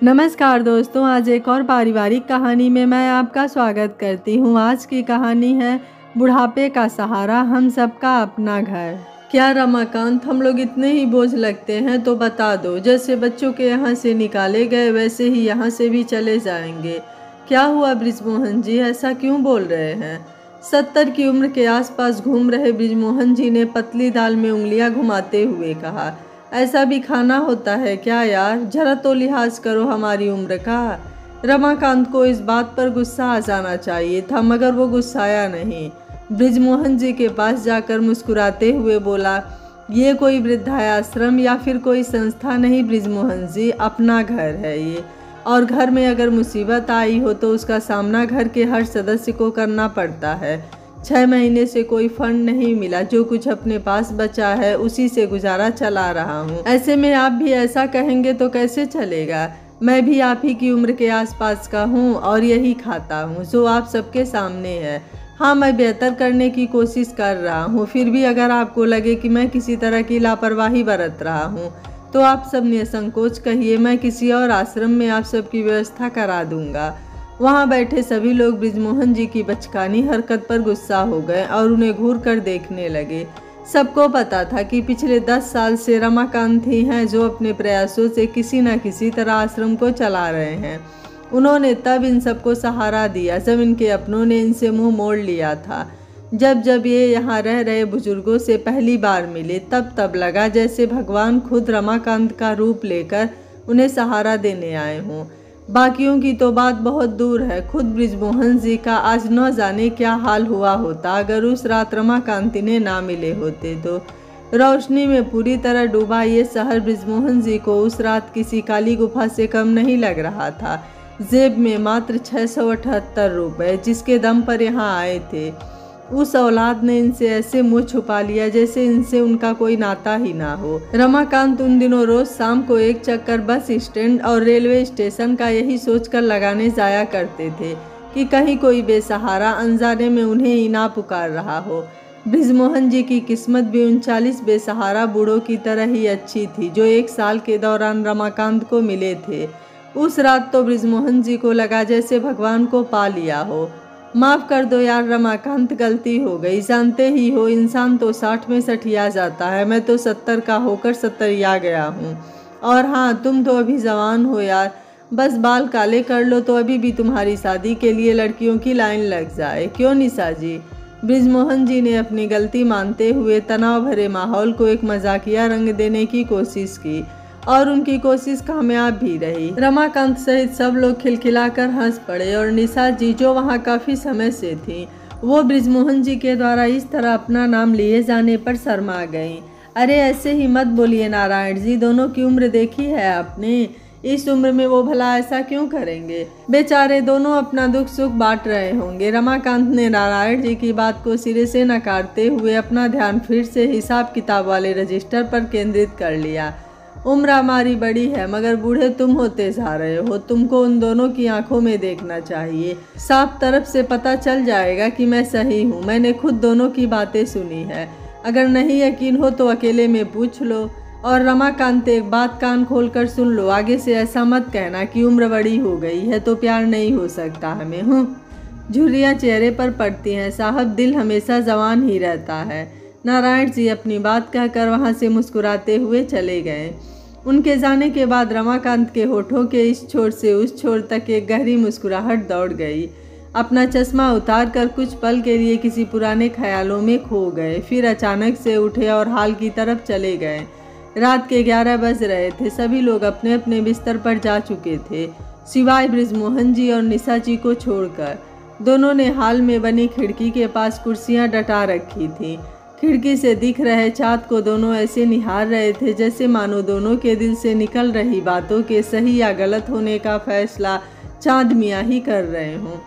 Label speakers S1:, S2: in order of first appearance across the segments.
S1: नमस्कार दोस्तों, आज एक और पारिवारिक कहानी में मैं आपका स्वागत करती हूँ। आज की कहानी है बुढ़ापे का सहारा, हम सबका अपना घर। क्या रमाकांत, हम लोग इतने ही बोझ लगते हैं तो बता दो, जैसे बच्चों के यहाँ से निकाले गए वैसे ही यहाँ से भी चले जाएंगे। क्या हुआ बृजमोहन जी, ऐसा क्यों बोल रहे हैं? 70 की उम्र के आसपास घूम रहे बृजमोहन जी ने पतली दाल में उंगलियां घुमाते हुए कहा, ऐसा भी खाना होता है क्या यार, जरा तो लिहाज करो हमारी उम्र का। रमाकांत को इस बात पर गुस्सा आ जाना चाहिए था, मगर वो गुस्साया नहीं। बृजमोहन जी के पास जाकर मुस्कुराते हुए बोला, ये कोई वृद्धाश्रम या फिर कोई संस्था नहीं बृजमोहन जी, अपना घर है ये। और घर में अगर मुसीबत आई हो तो उसका सामना घर के हर सदस्य को करना पड़ता है। 6 महीने से कोई फंड नहीं मिला, जो कुछ अपने पास बचा है उसी से गुजारा चला रहा हूँ। ऐसे में आप भी ऐसा कहेंगे तो कैसे चलेगा? मैं भी आप ही की उम्र के आसपास का हूँ और यही खाता हूँ जो आप सबके सामने है। हाँ, मैं बेहतर करने की कोशिश कर रहा हूँ, फिर भी अगर आपको लगे कि मैं किसी तरह की लापरवाही बरत रहा हूँ तो आप सब निसंकोच कहिए, मैं किसी और आश्रम में आप सबकी व्यवस्था करा दूंगा। वहाँ बैठे सभी लोग बृजमोहन जी की बचकानी हरकत पर गुस्सा हो गए और उन्हें घूर कर देखने लगे। सबको पता था कि पिछले 10 साल से रमाकांत ही हैं जो अपने प्रयासों से किसी न किसी तरह आश्रम को चला रहे हैं। उन्होंने तब इन सबको सहारा दिया जब इनके अपनों ने इनसे मुंह मोड़ लिया था। जब जब ये यहाँ रह रहे बुजुर्गों से पहली बार मिले तब लगा जैसे भगवान खुद रमाकांत का रूप लेकर उन्हें सहारा देने आए हों। बाकियों की तो बात बहुत दूर है, खुद बृजमोहन जी का आज न जाने क्या हाल हुआ होता अगर उस रात रमाकांत ने ना मिले होते तो। रोशनी में पूरी तरह डूबा ये शहर बृजमोहन जी को उस रात किसी काली गुफा से कम नहीं लग रहा था। जेब में मात्र 678 रुपये, जिसके दम पर यहाँ आए थे। उस औलाद ने इनसे ऐसे मुंह छुपा लिया जैसे इनसे उनका कोई नाता ही ना हो। रमाकांत उन दिनों रोज शाम को एक चक्कर बस स्टैंड और रेलवे स्टेशन का यही सोचकर लगाने जाया करते थे कि कहीं कोई बेसहारा अनजाने में उन्हें ही ना पुकार रहा हो। बृजमोहन जी की किस्मत भी 39 बेसहारा बूढ़ों की तरह ही अच्छी थी जो 1 साल के दौरान रमाकांत को मिले थे। उस रात तो बृजमोहन जी को लगा जैसे भगवान को पा लिया हो। माफ़ कर दो यार रमाकांत, गलती हो गई। जानते ही हो इंसान तो 60 में सठिया जाता है, मैं तो 70 का होकर 70 आ गया हूँ। और हाँ, तुम तो अभी जवान हो यार, बस बाल काले कर लो तो अभी भी तुम्हारी शादी के लिए लड़कियों की लाइन लग जाए। क्यों निशा जी? बृजमोहन जी ने अपनी गलती मानते हुए तनाव भरे माहौल को एक मजाकिया रंग देने की कोशिश की और उनकी कोशिश कामयाब भी रही। रमाकांत सहित सब लोग खिलखिलाकर हंस पड़े और निशा जी, जो वहाँ काफ़ी समय से थी, वो बृजमोहन जी के द्वारा इस तरह अपना नाम लिए जाने पर शर्मा गईं। अरे ऐसे ही मत बोलिए नारायण जी, दोनों की उम्र देखी है आपने? इस उम्र में वो भला ऐसा क्यों करेंगे? बेचारे दोनों अपना दुख सुख बांट रहे होंगे। रमाकांत ने नारायण जी की बात को सिरे से नकारते हुए अपना ध्यान फिर से हिसाब किताब वाले रजिस्टर पर केंद्रित कर लिया। उम्र हमारी बड़ी है मगर बूढ़े तुम होते जा रहे हो। तुमको उन दोनों की आंखों में देखना चाहिए, साफ तरफ से पता चल जाएगा कि मैं सही हूँ। मैंने खुद दोनों की बातें सुनी है, अगर नहीं यकीन हो तो अकेले में पूछ लो। और रमाकांत, एक बात कान खोल कर सुन लो, आगे से ऐसा मत कहना कि उम्र बड़ी हो गई है तो प्यार नहीं हो सकता हमें। झुर्रियाँ चेहरे पर पड़ती हैं साहब, दिल हमेशा जवान ही रहता है। नारायण जी अपनी बात कहकर वहाँ से मुस्कुराते हुए चले गए। उनके जाने के बाद रमाकांत के होठों के इस छोर से उस छोर तक एक गहरी मुस्कुराहट दौड़ गई। अपना चश्मा उतार कर कुछ पल के लिए किसी पुराने ख्यालों में खो गए, फिर अचानक से उठे और हॉल की तरफ चले गए। रात के 11 बज रहे थे, सभी लोग अपने अपने बिस्तर पर जा चुके थे, सिवाय बृजमोहन जी और निशा जी को छोड़कर। दोनों ने हॉल में बनी खिड़की के पास कुर्सियां डटा रखी थी। खिड़की से दिख रहे चाँद को दोनों ऐसे निहार रहे थे जैसे मानो दोनों के दिल से निकल रही बातों के सही या गलत होने का फैसला चाँद मियाँ ही कर रहे हों।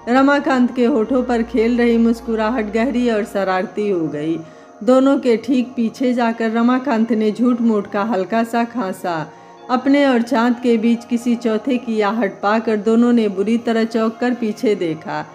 S1: रमाकांत के होठों पर खेल रही मुस्कुराहट गहरी और शरारती हो गई। दोनों के ठीक पीछे जाकर रमाकांत ने झूठ मूठ का हल्का सा खांसा। अपने और चाँद के बीच किसी चौथे की आहट पाकर दोनों ने बुरी तरह चौंक कर पीछे देखा।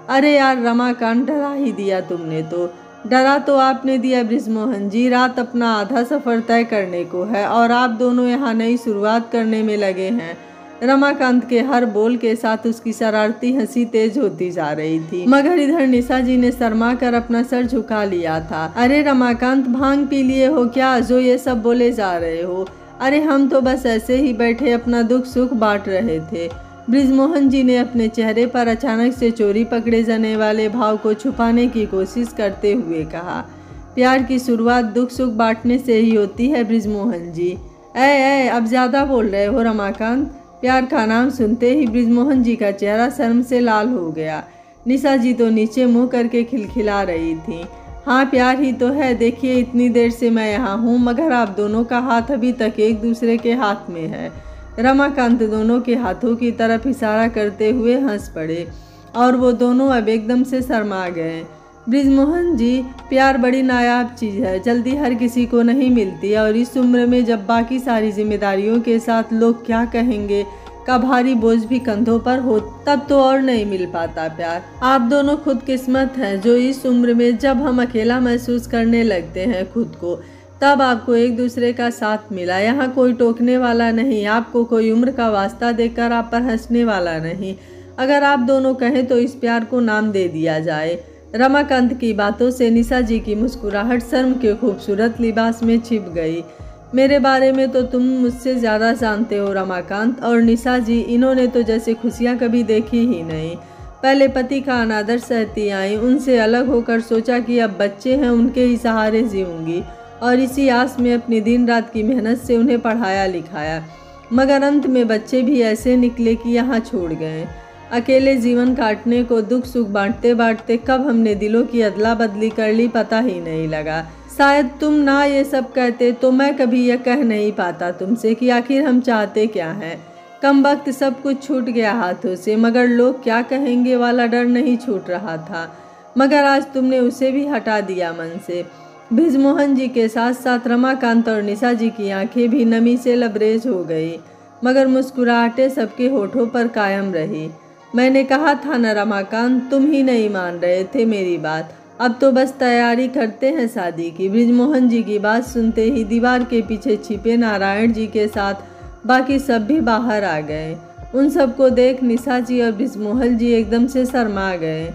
S1: अरे यार रमाकांत, डरा ही दिया तुमने तो। डरा तो आपने दिया बृजमोहन जी, रात अपना आधा सफ़र तय करने को है और आप दोनों यहाँ नई शुरुआत करने में लगे हैं। रमाकांत के हर बोल के साथ उसकी शरारती हंसी तेज होती जा रही थी, मगर इधर निशा जी ने शर्मा कर अपना सर झुका लिया था। अरे रमाकांत, भांग पी लिए हो क्या जो ये सब बोले जा रहे हो? अरे हम तो बस ऐसे ही बैठे अपना दुख सुख बांट रहे थे। बृजमोहन जी ने अपने चेहरे पर अचानक से चोरी पकड़े जाने वाले भाव को छुपाने की कोशिश करते हुए कहा। प्यार की शुरुआत दुख सुख बांटने से ही होती है बृजमोहन जी। ऐ अब ज़्यादा बोल रहे हो रमाकांत। प्यार का नाम सुनते ही बृजमोहन जी का चेहरा शर्म से लाल हो गया। निशा जी तो नीचे मुंह करके खिलखिला रही थी। हाँ, प्यार ही तो है। देखिए, इतनी देर से मैं यहाँ हूँ, मगर आप दोनों का हाथ अभी तक एक दूसरे के हाथ में है। रमाकांत दोनों के हाथों की तरफ इशारा करते हुए हंस पड़े और वो दोनों अब एकदम से शर्मा गए। बृजमोहन जी, प्यार बड़ी नायाब चीज़ है, जल्दी हर किसी को नहीं मिलती, और इस उम्र में जब बाकी सारी जिम्मेदारियों के साथ लोग क्या कहेंगे का भारी बोझ भी कंधों पर हो, तब तो और नहीं मिल पाता प्यार। आप दोनों खुद किस्मत हैं जो इस उम्र में जब हम अकेला महसूस करने लगते हैं खुद को, तब आपको एक दूसरे का साथ मिला। यहाँ कोई टोकने वाला नहीं, आपको कोई उम्र का वास्ता देकर आप पर हंसने वाला नहीं। अगर आप दोनों कहें तो इस प्यार को नाम दे दिया जाए। रमाकांत की बातों से निशा जी की मुस्कुराहट शर्म के खूबसूरत लिबास में छिप गई। मेरे बारे में तो तुम मुझसे ज़्यादा जानते हो रमाकांत। और निशा जी, इन्होंने तो जैसे खुशियाँ कभी देखी ही नहीं। पहले पति का अनादर सहती आई, उनसे अलग होकर सोचा कि अब बच्चे हैं, उनके ही सहारे जीऊँगी, और इसी आस में अपनी दिन रात की मेहनत से उन्हें पढ़ाया लिखाया। मगर अंत में बच्चे भी ऐसे निकले कि यहाँ छोड़ गए। अकेले जीवन काटने को दुख सुख बांटते बांटते कब हमने दिलों की अदला बदली कर ली पता ही नहीं लगा। शायद तुम ना ये सब कहते तो मैं कभी यह कह नहीं पाता तुमसे कि आखिर हम चाहते क्या हैं। कम वक्त सब कुछ छूट गया हाथों से, मगर लोग क्या कहेंगे वाला डर नहीं छूट रहा था। मगर आज तुमने उसे भी हटा दिया मन से। बृजमोहन जी के साथ साथ रमाकांत और निशा जी की आंखें भी नमी से लबरेज हो गई, मगर मुस्कुराहटें सबके होठों पर कायम रही। मैंने कहा था न रमाकांत, तुम ही नहीं मान रहे थे मेरी बात। अब तो बस तैयारी करते हैं शादी की। बृजमोहन जी की बात सुनते ही दीवार के पीछे छिपे नारायण जी के साथ बाकी सब भी बाहर आ गए। उन सबको देख निशा जी और बृजमोहन जी एकदम से शर्मा गए।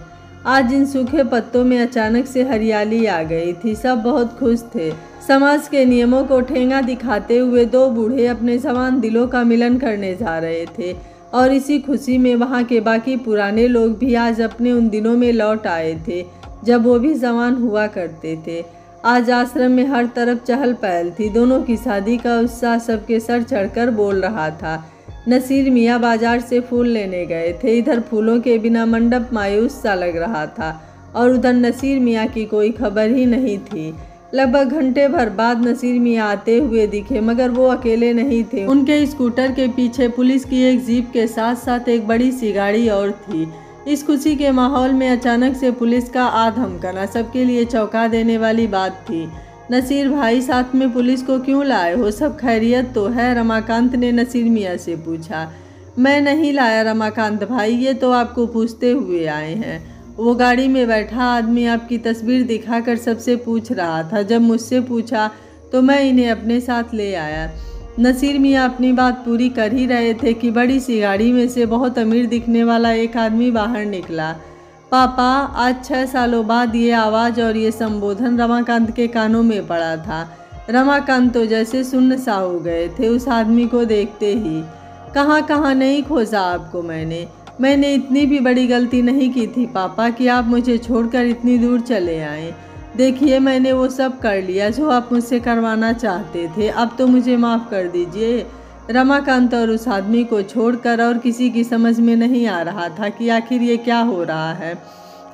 S1: आज इन सूखे पत्तों में अचानक से हरियाली आ गई थी। सब बहुत खुश थे। समाज के नियमों को ठेंगा दिखाते हुए दो बूढ़े अपने समान दिलों का मिलन करने जा रहे थे, और इसी खुशी में वहाँ के बाकी पुराने लोग भी आज अपने उन दिनों में लौट आए थे जब वो भी जवान हुआ करते थे। आज आश्रम में हर तरफ चहल पहल थी। दोनों की शादी का उत्साह सबके सर चढ़कर बोल रहा था। नसीर मियाँ बाजार से फूल लेने गए थे। इधर फूलों के बिना मंडप मायूस सा लग रहा था, और उधर नसीर मियाँ की कोई खबर ही नहीं थी। लगभग घंटे भर बाद नसीर मियाँ आते हुए दिखे, मगर वो अकेले नहीं थे। उनके स्कूटर के पीछे पुलिस की एक जीप के साथ साथ एक बड़ी सी गाड़ी और थी। इस खुशी के माहौल में अचानक से पुलिस का आ धमकाना सबके लिए चौंका देने वाली बात थी। नसीर भाई, साथ में पुलिस को क्यों लाए हो? सब खैरियत तो है? रमाकांत ने नसीर मियाँ से पूछा। मैं नहीं लाया रमाकांत भाई, ये तो आपको पूछते हुए आए हैं। वो गाड़ी में बैठा आदमी आपकी तस्वीर दिखाकर सबसे पूछ रहा था। जब मुझसे पूछा तो मैं इन्हें अपने साथ ले आया। नसीर मियाँ अपनी बात पूरी कर ही रहे थे कि बड़ी सी गाड़ी में से बहुत अमीर दिखने वाला एक आदमी बाहर निकला। पापा, आज 6 सालों बाद ये आवाज़ और ये संबोधन रमाकांत के कानों में पड़ा था। रमाकांत तो जैसे सुन्न सा हो गए थे उस आदमी को देखते ही। कहाँ नहीं खोजा आपको मैंने इतनी भी बड़ी गलती नहीं की थी पापा कि आप मुझे छोड़कर इतनी दूर चले आए। देखिए, मैंने वो सब कर लिया जो आप मुझसे करवाना चाहते थे। अब तो मुझे माफ़ कर दीजिए। रमाकांत और उस आदमी को छोड़कर और किसी की समझ में नहीं आ रहा था कि आखिर ये क्या हो रहा है।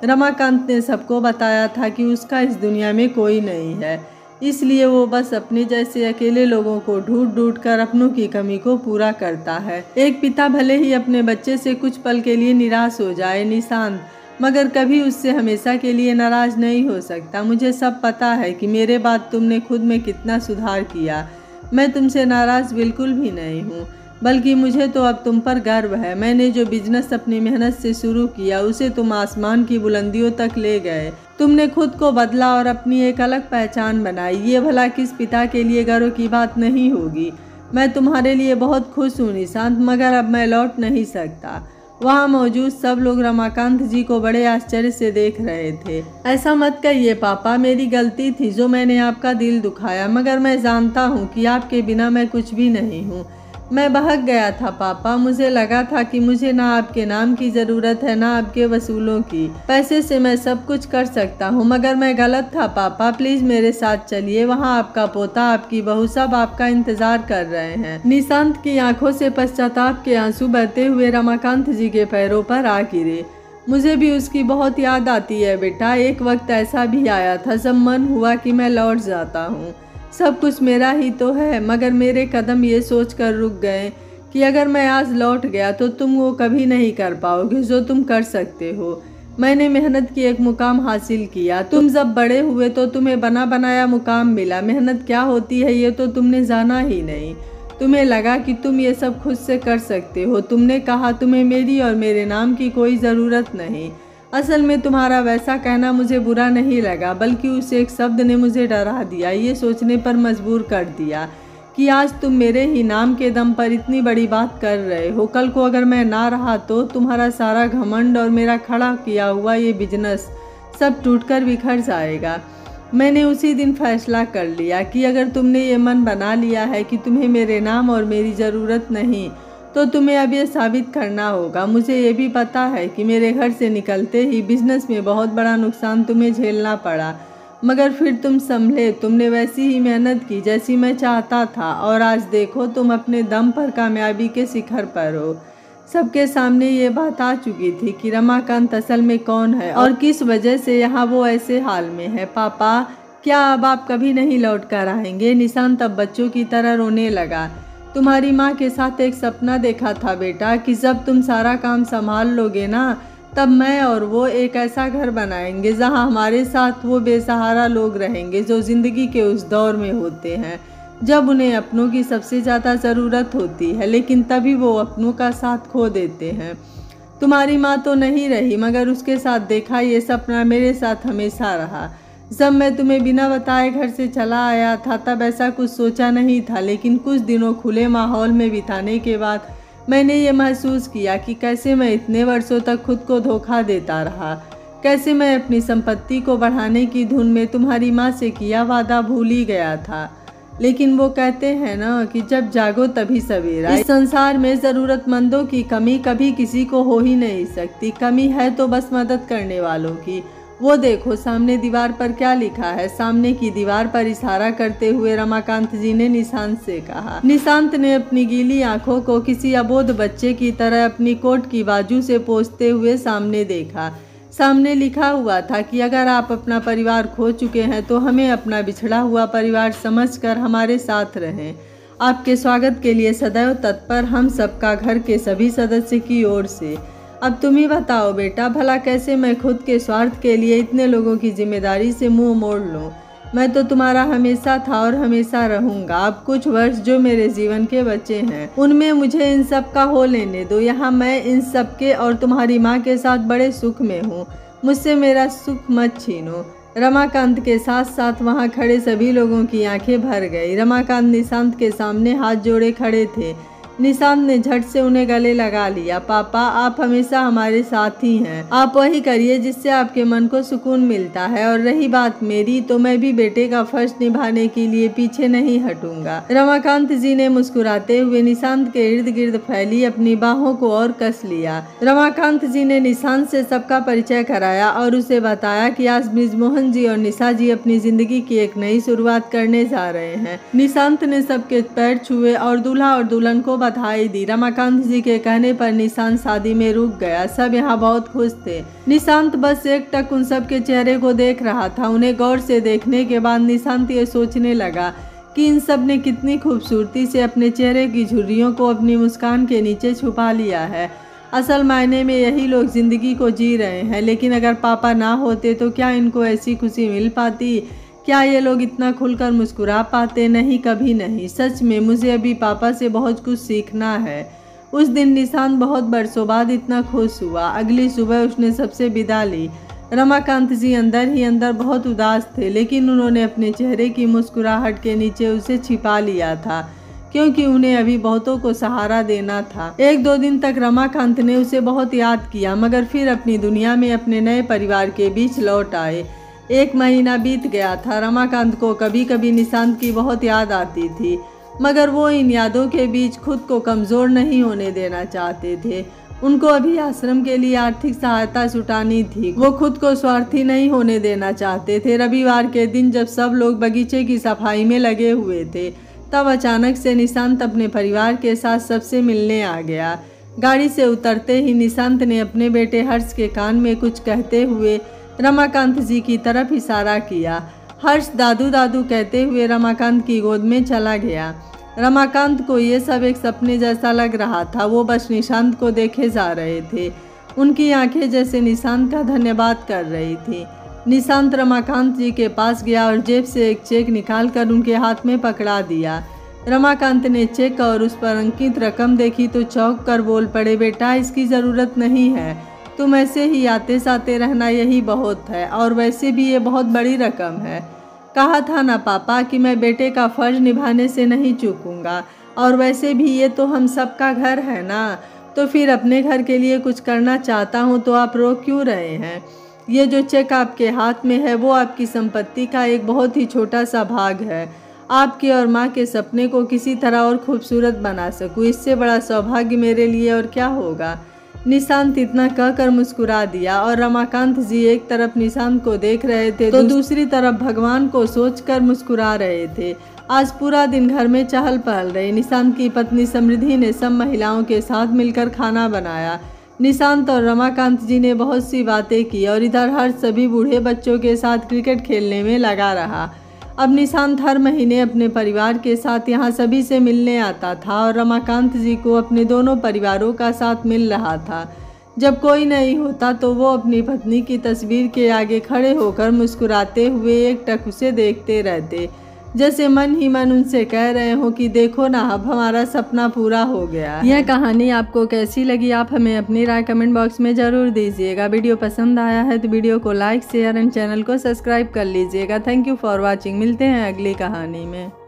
S1: रमाकांत ने सबको बताया था कि उसका इस दुनिया में कोई नहीं है, इसलिए वो बस अपने जैसे अकेले लोगों को ढूंढ कर अपनों की कमी को पूरा करता है। एक पिता भले ही अपने बच्चे से कुछ पल के लिए निराश हो जाए निशांत, मगर कभी उससे हमेशा के लिए नाराज नहीं हो सकता। मुझे सब पता है कि मेरे बाद तुमने खुद में कितना सुधार किया। मैं तुमसे नाराज़ बिल्कुल भी नहीं हूँ, बल्कि मुझे तो अब तुम पर गर्व है। मैंने जो बिजनेस अपनी मेहनत से शुरू किया उसे तुम आसमान की बुलंदियों तक ले गए। तुमने खुद को बदला और अपनी एक अलग पहचान बनाई। ये भला किस पिता के लिए गर्व की बात नहीं होगी? मैं तुम्हारे लिए बहुत खुश हूँ निशांत, मगर अब मैं लौट नहीं सकता। वहाँ मौजूद सब लोग रमाकांत जी को बड़े आश्चर्य से देख रहे थे। ऐसा मत कहिए पापा, मेरी गलती थी जो मैंने आपका दिल दुखाया, मगर मैं जानता हूँ कि आपके बिना मैं कुछ भी नहीं हूँ। मैं बहक गया था पापा, मुझे लगा था कि मुझे ना आपके नाम की ज़रूरत है ना आपके वसूलों की। पैसे से मैं सब कुछ कर सकता हूँ, मगर मैं गलत था पापा। प्लीज़ मेरे साथ चलिए, वहाँ आपका पोता, आपकी बहू सब आपका इंतज़ार कर रहे हैं। निशांत की आंखों से पश्चाताप के आंसू बहते हुए रमाकांत जी के पैरों पर आ गिरे। मुझे भी उसकी बहुत याद आती है बेटा। एक वक्त ऐसा भी आया था जब मन हुआ कि मैं लौट जाता हूँ, सब कुछ मेरा ही तो है, मगर मेरे कदम ये सोचकर रुक गए कि अगर मैं आज लौट गया तो तुम वो कभी नहीं कर पाओगे जो तुम कर सकते हो। मैंने मेहनत की एक मुकाम हासिल किया, तुम जब बड़े हुए तो तुम्हें बना बनाया मुकाम मिला। मेहनत क्या होती है ये तो तुमने जाना ही नहीं। तुम्हें लगा कि तुम ये सब खुद से कर सकते हो। तुमने कहा तुम्हें मेरी और मेरे नाम की कोई ज़रूरत नहीं। असल में तुम्हारा वैसा कहना मुझे बुरा नहीं लगा, बल्कि उस एक शब्द ने मुझे डरा दिया, ये सोचने पर मजबूर कर दिया कि आज तुम मेरे ही नाम के दम पर इतनी बड़ी बात कर रहे हो। कल को अगर मैं ना रहा तो तुम्हारा सारा घमंड और मेरा खड़ा किया हुआ ये बिजनेस सब टूटकर बिखर जाएगा। मैंने उसी दिन फैसला कर लिया कि अगर तुमने ये मन बना लिया है कि तुम्हें मेरे नाम और मेरी ज़रूरत नहीं, तो तुम्हें अब ये साबित करना होगा। मुझे ये भी पता है कि मेरे घर से निकलते ही बिजनेस में बहुत बड़ा नुकसान तुम्हें झेलना पड़ा, मगर फिर तुम संभले। तुमने वैसी ही मेहनत की जैसी मैं चाहता था, और आज देखो तुम अपने दम पर कामयाबी के शिखर पर हो। सबके सामने ये बात आ चुकी थी कि रमाकांत असल में कौन है और किस वजह से यहाँ वो ऐसे हाल में है। पापा, क्या अब आप कभी नहीं लौट कर आएंगे? निशांत अब बच्चों की तरह रोने लगा। तुम्हारी माँ के साथ एक सपना देखा था बेटा कि जब तुम सारा काम संभाल लोगे ना, तब मैं और वो एक ऐसा घर बनाएंगे जहाँ हमारे साथ वो बेसहारा लोग रहेंगे जो ज़िंदगी के उस दौर में होते हैं जब उन्हें अपनों की सबसे ज़्यादा ज़रूरत होती है, लेकिन तभी वो अपनों का साथ खो देते हैं। तुम्हारी माँ तो नहीं रही, मगर उसके साथ देखा ये सपना मेरे साथ हमेशा रहा। जब मैं तुम्हें बिना बताए घर से चला आया था तब ऐसा कुछ सोचा नहीं था, लेकिन कुछ दिनों खुले माहौल में बिताने के बाद मैंने ये महसूस किया कि कैसे मैं इतने वर्षों तक खुद को धोखा देता रहा, कैसे मैं अपनी संपत्ति को बढ़ाने की धुन में तुम्हारी माँ से किया वादा भूल ही गया था। लेकिन वो कहते हैं ना कि जब जागो तभी सवेरा। इस संसार में ज़रूरतमंदों की कमी कभी किसी को हो ही नहीं सकती। कमी है तो बस मदद करने वालों की। वो देखो सामने दीवार पर क्या लिखा है। सामने की दीवार पर इशारा करते हुए रमाकांत जी ने निशांत से कहा। निशांत ने अपनी गीली आंखों को किसी अबोध बच्चे की तरह अपनी कोट की बाजू से पोंछते हुए सामने देखा। सामने लिखा हुआ था कि अगर आप अपना परिवार खो चुके हैं तो हमें अपना बिछड़ा हुआ परिवार समझकर हमारे साथ रहें। आपके स्वागत के लिए सदैव तत्पर, हम सबका घर के सभी सदस्य की ओर से। अब तुम ही बताओ बेटा, भला कैसे मैं खुद के स्वार्थ के लिए इतने लोगों की जिम्मेदारी से मुंह मोड़ लूं? मैं तो तुम्हारा हमेशा था और हमेशा रहूंगा। अब कुछ वर्ष जो मेरे जीवन के बचे हैं उनमें मुझे इन सब का हो लेने दो। यहाँ मैं इन सब के और तुम्हारी माँ के साथ बड़े सुख में हूँ। मुझसे मेरा सुख मत छीनो। रमाकांत के साथ साथ वहाँ खड़े सभी लोगों की आंखें भर गई। रमाकांत निशांत के सामने हाथ जोड़े खड़े थे। निशांत ने झट से उन्हें गले लगा लिया। पापा, आप हमेशा हमारे साथ ही हैं। आप वही करिए जिससे आपके मन को सुकून मिलता है, और रही बात मेरी, तो मैं भी बेटे का फर्ज निभाने के लिए पीछे नहीं हटूंगा। रमाकांत जी ने मुस्कुराते हुए निशांत के इर्द गिर्द फैली अपनी बाहों को और कस लिया। रमाकांत जी ने निशांत से सबका परिचय कराया और उसे बताया कि आज बृजमोहन जी और निशा जी अपनी जिंदगी की एक नई शुरुआत करने जा रहे हैं। निशांत ने सबके पैर छुए और दूल्हा और दुल्हन को बधाई दी। रमाकांत जी के कहने पर निशांत शादी में रुक गया। सब यहाँ बहुत खुश थे। निशांत बस एक टक उन सब के चेहरे को देख रहा था। उन्हें गौर से देखने के बाद निशांत ये सोचने लगा कि इन सब ने कितनी खूबसूरती से अपने चेहरे की झुर्रियों को अपनी मुस्कान के नीचे छुपा लिया है। असल मायने में यही लोग जिंदगी को जी रहे हैं। लेकिन अगर पापा ना होते तो क्या इनको ऐसी खुशी मिल पाती? क्या ये लोग इतना खुलकर मुस्कुरा पाते? नहीं, कभी नहीं। सच में मुझे अभी पापा से बहुत कुछ सीखना है। उस दिन निशांत बहुत बरसों बाद इतना खुश हुआ। अगली सुबह उसने सबसे विदा ली। रमाकांत जी अंदर ही अंदर बहुत उदास थे, लेकिन उन्होंने अपने चेहरे की मुस्कुराहट के नीचे उसे छिपा लिया था, क्योंकि उन्हें अभी बहुतों को सहारा देना था। 1-2 दिन तक रमाकांत ने उसे बहुत याद किया, मगर फिर अपनी दुनिया में अपने नए परिवार के बीच लौट आए। 1 महीना बीत गया था। रमाकांत को कभी कभी निशांत की बहुत याद आती थी, मगर वो इन यादों के बीच खुद को कमज़ोर नहीं होने देना चाहते थे। उनको अभी आश्रम के लिए आर्थिक सहायता जुटानी थी। वो खुद को स्वार्थी नहीं होने देना चाहते थे। रविवार के दिन जब सब लोग बगीचे की सफाई में लगे हुए थे, तब अचानक से निशांत अपने परिवार के साथ सबसे मिलने आ गया। गाड़ी से उतरते ही निशांत ने अपने बेटे हर्ष के कान में कुछ कहते हुए रमाकांत जी की तरफ इशारा किया। हर्ष दादू दादू कहते हुए रमाकांत की गोद में चला गया। रमाकांत को ये सब एक सपने जैसा लग रहा था। वो बस निशांत को देखे जा रहे थे। उनकी आंखें जैसे निशांत का धन्यवाद कर रही थी। निशांत रमाकांत जी के पास गया और जेब से एक चेक निकालकर उनके हाथ में पकड़ा दिया। रमाकांत ने चेक और उस पर अंकित रकम देखी तो चौंक कर बोल पड़े, बेटा इसकी ज़रूरत नहीं है, तुम ऐसे ही आते जाते रहना, यही बहुत है, और वैसे भी ये बहुत बड़ी रकम है। कहा था ना पापा कि मैं बेटे का फ़र्ज निभाने से नहीं चूकूंगा, और वैसे भी ये तो हम सबका घर है ना, तो फिर अपने घर के लिए कुछ करना चाहता हूँ तो आप रोक क्यों रहे हैं। ये जो चेक आपके हाथ में है वो आपकी संपत्ति का एक बहुत ही छोटा सा भाग है। आपके और माँ के सपने को किसी तरह और खूबसूरत बना सकूँ, इससे बड़ा सौभाग्य मेरे लिए और क्या होगा। निशांत इतना कहकर मुस्कुरा दिया और रमाकांत जी एक तरफ निशांत को देख रहे थे तो दूसरी तरफ भगवान को सोचकर मुस्कुरा रहे थे। आज पूरा दिन घर में चहल पहल रही। निशांत की पत्नी समृद्धि ने सब महिलाओं के साथ मिलकर खाना बनाया। निशांत और रमाकांत जी ने बहुत सी बातें की और इधर हर्ष सभी बूढ़े बच्चों के साथ क्रिकेट खेलने में लगा रहा। अब निशांत हर महीने अपने परिवार के साथ यहाँ सभी से मिलने आता था और रमाकांत जी को अपने दोनों परिवारों का साथ मिल रहा था। जब कोई नहीं होता तो वो अपनी पत्नी की तस्वीर के आगे खड़े होकर मुस्कुराते हुए एकटक उसे देखते रहते, जैसे मन ही मन उनसे कह रहे हो कि देखो ना, अब हमारा सपना पूरा हो गया। यह कहानी आपको कैसी लगी, आप हमें अपनी राय कमेंट बॉक्स में ज़रूर दीजिएगा। वीडियो पसंद आया है तो वीडियो को लाइक शेयर एंड चैनल को सब्सक्राइब कर लीजिएगा। Thank you for watching. मिलते हैं अगली कहानी में।